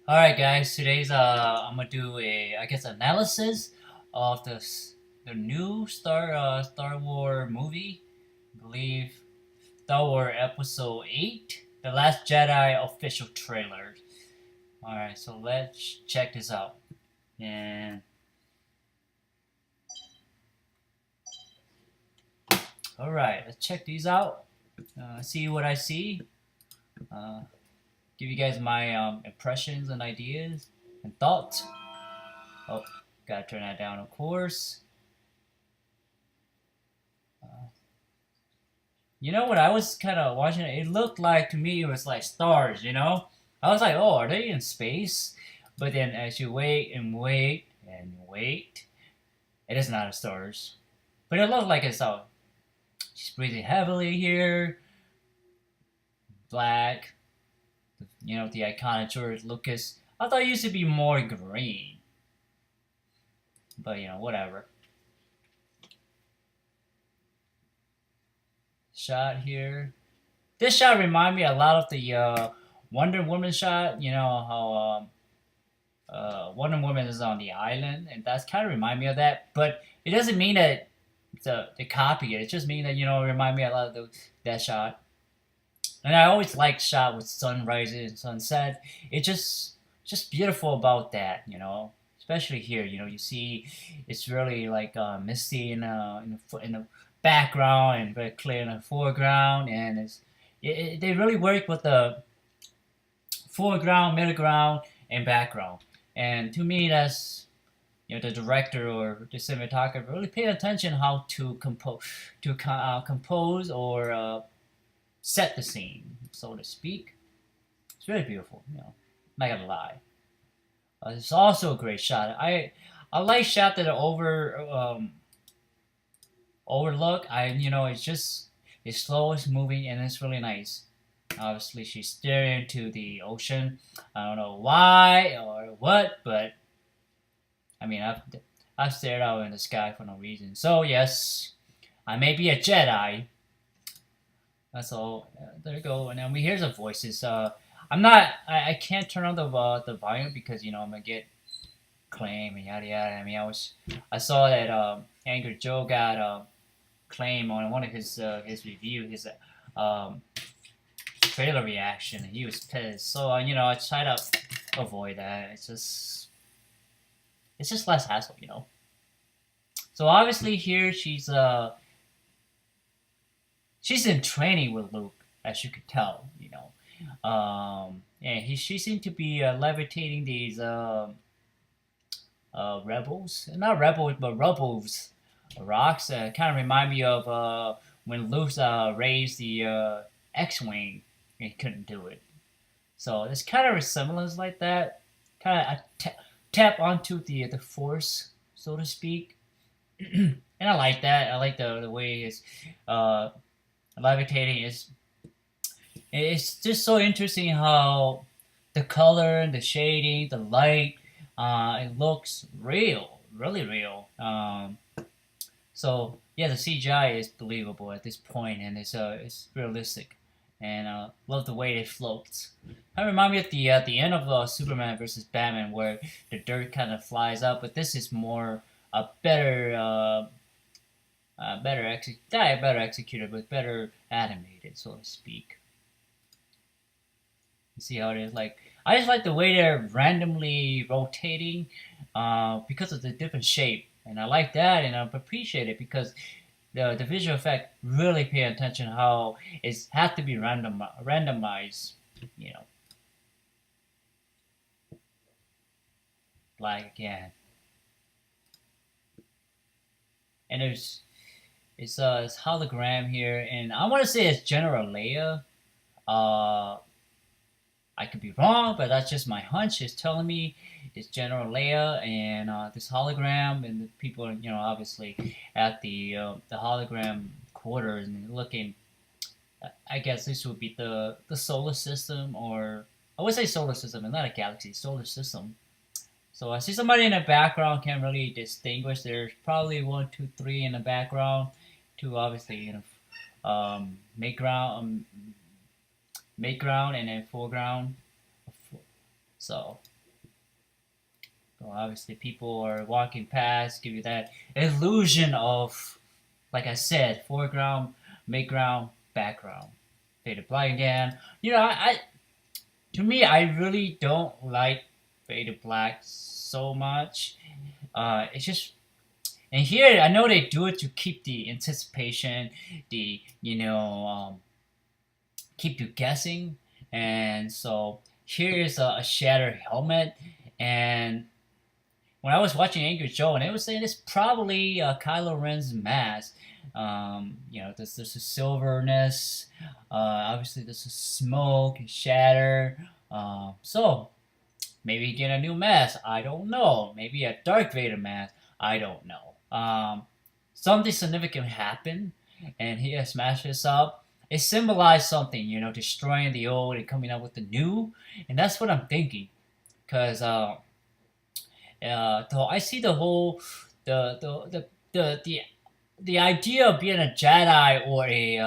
All right, guys. Today's I'm gonna do a analysis of the new Star Wars movie. I believe Star Wars Episode 8, The Last Jedi official trailer. All right, so let's check this out. And all right, let's check these out. See what I see. Uh, give you guys my impressions and ideas and thoughts. Oh, gotta turn that down, of course. Uh, You know what? I was kind of watching it. It looked like to me it was like stars. I was like, oh, are they in space? But then as you wait and wait and wait, it is not a stars. But it looked like it's all. She's breathing heavily here. Black. The iconic George Lucas. I thought it used to be more green. But whatever. Shot here. This shot reminded me a lot of the Wonder Woman shot. You know how Wonder Woman is on the island, and that's kind of remind me of that. But it doesn't mean that they copy it. It just means that remind me a lot of that shot. And I always like shot with sunrise and sunset. It just beautiful about that. Especially here. You see it's really like misty in the background and very clear in the foreground, and they really work with the foreground, middle ground, and background. And to me, that's the director or the cinematographer really pay attention how to compose or set the scene, so to speak. It's really beautiful. Not gonna lie. It's also a great shot. I like shot that are overlook. It's slow, it's moving, and it's really nice. Obviously, she's staring into the ocean. I don't know why or what, but I mean, I've stared out in the sky for no reason. So yes, I may be a Jedi. That's all. There you go. And then we hear the voices. I'm not. I can't turn on the volume because I'm gonna get claim and yada yada. I mean, I saw that Angry Joe got claim on one of his review his um trailer reaction. He was pissed. So I try to avoid that. It's just less hassle. So obviously here she's in training with Luke, as you could tell. And she seemed to be levitating these rebels, not rebels, but rebels rocks. Kind of remind me of when Luke raised the X-wing and he couldn't do it. So it's kind of a resemblance like that. Kind of tap onto the force, so to speak. And I like that. I like the way it's uh, levitating. It's just so interesting how the color, the shading, the light, it looks real, really real. So yeah, the CGI is believable at this point, and it's realistic, and love the way it floats. That remind me of the end of Superman versus Batman, where the dirt kind of flies up, but this is more a better executed, but better animated, so to speak. You see how it is? Like I just like the way they're randomly rotating, because of the different shape, and I like that, and I appreciate it because the visual effect really pay attention how it has to be randomized. You know, like again, and it's hologram here, and I want to say it's General Leia. Uh, I could be wrong, but that's just my hunch. It's telling me it's General Leia and this hologram, and the people, obviously at the hologram quarters and looking. I guess this would be the solar system, or I would say solar system, and not a galaxy, solar system. So I see somebody in the background, can't really distinguish. There's probably one, two, three in the background. Two, obviously, make ground, make ground, and then foreground. So Well, obviously, people are walking past, give you that illusion of, like I said, foreground, midground, background. Fade to black again. To me, I really don't like Fade to Black so much. It's just, and here I know they do it to keep the anticipation, the keep you guessing, and so here is a shattered helmet, and when I was watching Angry Joe, and they were saying it's probably Kylo Ren's mask. There's a silverness. Obviously, there's a smoke and shatter. So maybe he get a new mask. I don't know. Maybe a Dark Vader mask. I don't know. Something significant happened, and he has smashed this up. It symbolized something, destroying the old and coming up with the new, and that's what I'm thinking. Because so I see the whole the idea of being a Jedi or a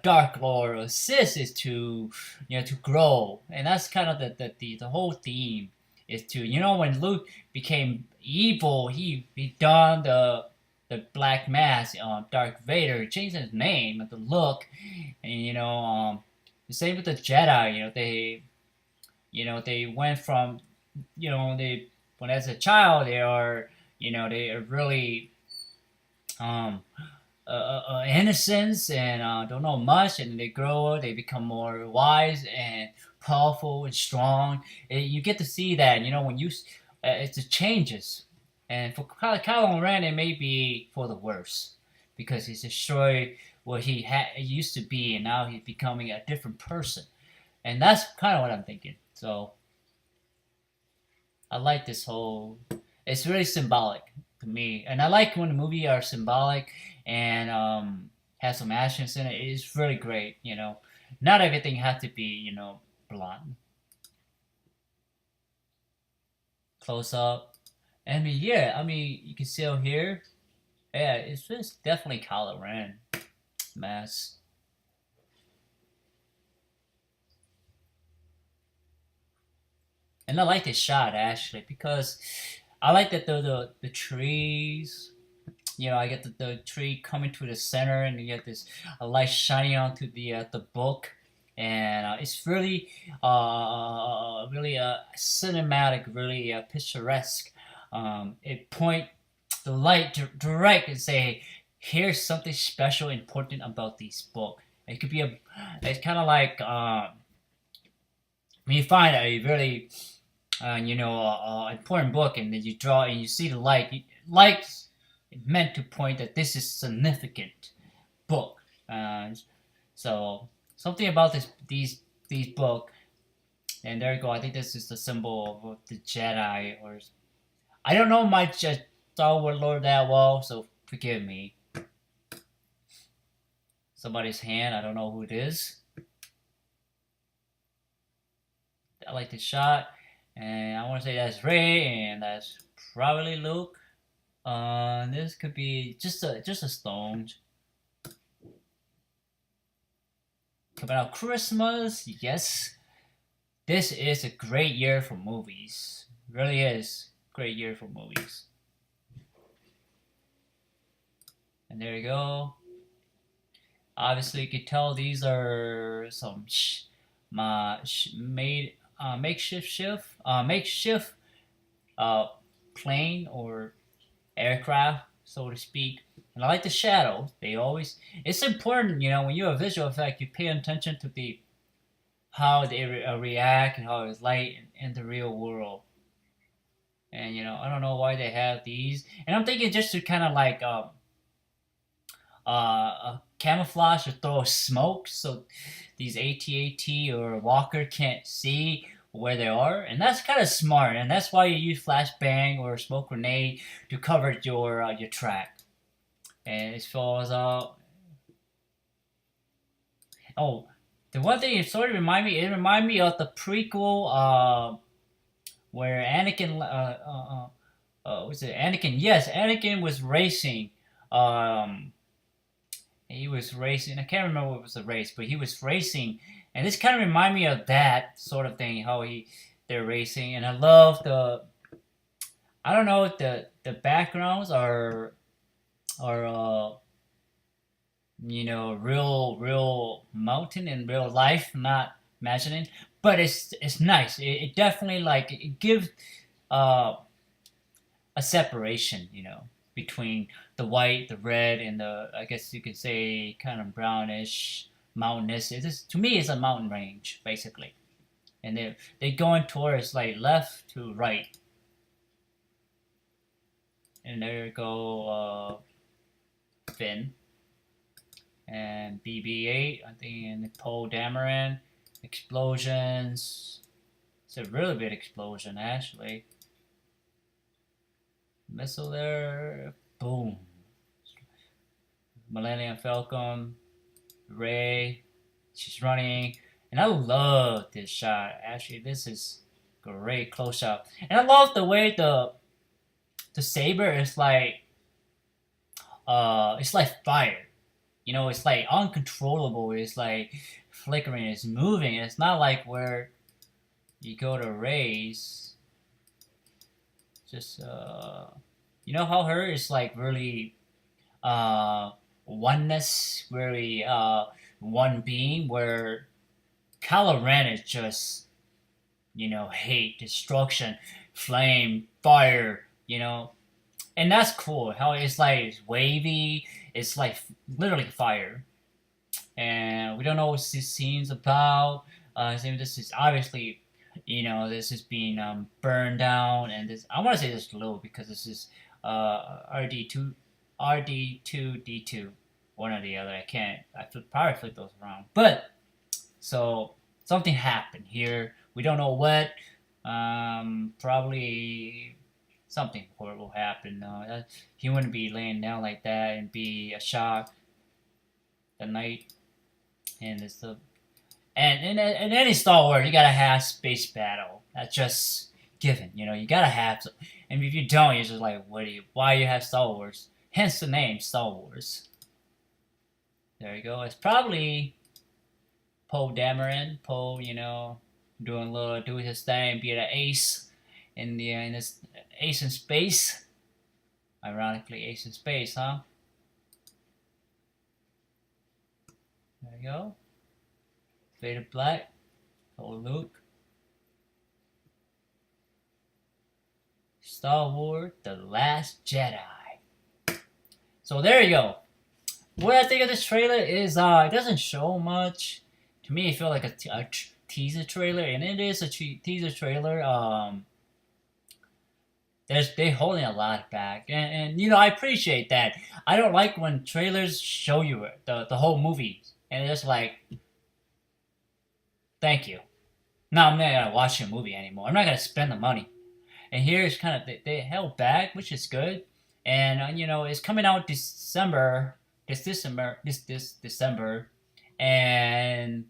Dark Lord or a Sith is to to grow, and that's kind of the whole theme is to when Luke became evil, he donned the black mask, Dark Vader, changed his name, the look, and the same with the Jedi. They went from they when as a child they are really um innocence and don't know much, and they grow, they become more wise and powerful and strong. And you get to see that when it's the changes, and for Kylo Ren it may be for the worse because he's destroyed what he used to be, and now he's becoming a different person, and that's kind of what I'm thinking. So I like this whole. It's really symbolic to me, and I like when the movie are symbolic and has some actions in it. It's really great. Not everything has to be blunt. Close up. You can see out here. Yeah, it's just definitely Kylo Ren mask. And I like this shot actually because I like that the trees. I get the tree coming to the center, and you get this a light shining onto the book, and it's really cinematic, really picturesque. It point the light direct and say, "Here's something special, important about this book." It could be it's kind of like when you find a really important book, and then you draw and you see the light. Light meant to point that this is significant book. So something about these book, and there you go. I think this is the symbol of the Jedi, or I don't know my Star Wars lore that well, so forgive me. Somebody's hand. I don't know who it is. I like the shot. And I want to say that's Ray, and that's probably Luke. This could be just a stone. Coming out Christmas, yes. This is a great year for movies. Really is great year for movies. And there you go. Obviously, you can tell these are some makeshift plane or aircraft, so to speak. And I like the shadow. It's important, when you're a visual effect, you pay attention to how they react and how it's light in the real world. And I don't know why they have these. And I'm thinking just to kind of like camouflage or throw smoke so these AT-AT or Walker can't see where they are, and that's kind of smart, and that's why you use flashbang or smoke grenade to cover your track. And as far as the one thing it sort of remind me of the prequel where Anakin was it Anakin? Yes, Anakin was racing. He was racing. I can't remember what was the race, but he was racing, and this kind of reminded me of that sort of thing. How they're racing, and I love the. I don't know, the backgrounds are real mountain in real life, not imagining. But it's nice. It definitely like it gives uh a separation, between the white, the red, and the, I guess you could say, kind of brownish, mountainous. It is, to me, it's a mountain range basically, and they going towards like left to right, and there go Finn and BB-8, I think, and Poe Dameron. Explosions. It's a really big explosion, actually. Missile there. Boom. Millennium Falcon. Ray. She's running. And I love this shot. Actually, this is great close up. And I love the way the saber is like it's like fire. It's like uncontrollable. It's like flickering. It's moving. It's not like where you go to raise. Just how her is like really oneness, very one being. Where Kylo Ren is just hate, destruction, flame, fire. And that's cool. How it's like it's wavy. It's like literally fire, and we don't know what this scene's about. This is obviously, this is being burned down, and this I want to say this low because this is RD2D2, one or the other. I can't. Probably flip those around, but so something happened here. We don't know what. Probably something horrible happened. He wouldn't be laying down like that and be a shock. The night, and it's the and in any Star Wars, you gotta have space battle. That's just given. You gotta have some. And if you don't, you're just like, why you have Star Wars? Hence the name Star Wars. There you go. It's probably Poe Dameron. Poe, doing his thing, being an ace in this ace in space. Ironically, ace in space, huh? There you go. Faded black. Oh, Luke. Star Wars: The Last Jedi. So there you go. What I think of this trailer is it doesn't show much. To me, it feels like a teaser trailer, and it is a teaser trailer. They're holding a lot back, and I appreciate that. I don't like when trailers show you the whole movie, and it's like, thank you. Now I'm not gonna watch a movie anymore. I'm not gonna spend the money. And here it's kind of they held back, which is good. And it's coming out this December, and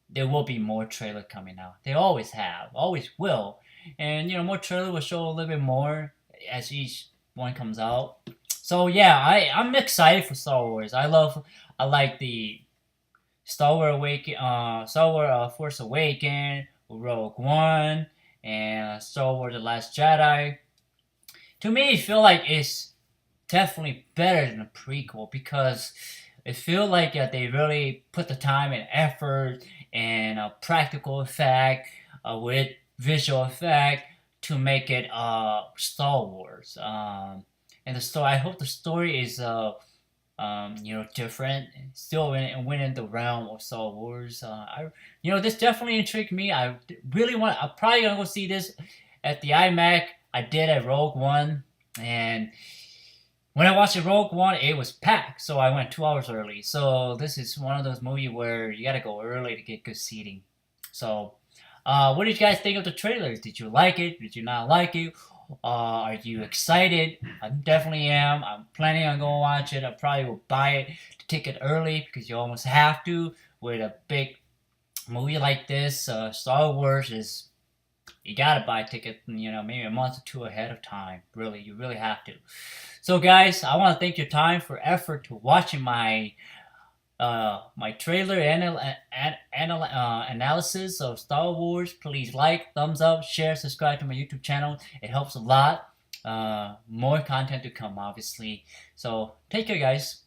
there will be more trailer coming out. They always have, always will. And more trailer will show a little bit more as each one comes out. So yeah, I'm excited for Star Wars. I like the Star Wars Force Awakens, Rogue One, and Star Wars: The Last Jedi. To me, I feel like it's definitely better than a prequel because it feels like they really put the time and effort and practical effect with visual effect to make it Star Wars. And the story, I hope the story is different, still within the realm of Star Wars. This definitely intrigued me. I'm probably gonna go see this at the IMAX. I did at Rogue One, and when I watched Rogue One, it was packed, so I went 2 hours early. So this is one of those movies where you gotta go early to get good seating. So, what did you guys think of the trailers? Did you like it? Did you not like it? Are you excited? I definitely am. I'm planning on going to watch it. I probably will buy it the ticket early because you almost have to with a big movie like this. Star Wars is, you gotta buy a ticket, maybe a month or two ahead of time. Really, you really have to. So guys, I want to thank your time for effort to watching my my trailer analysis of Star Wars. Please like, thumbs up, share, subscribe to my YouTube channel. It helps a lot. More content to come, obviously. So take care, guys.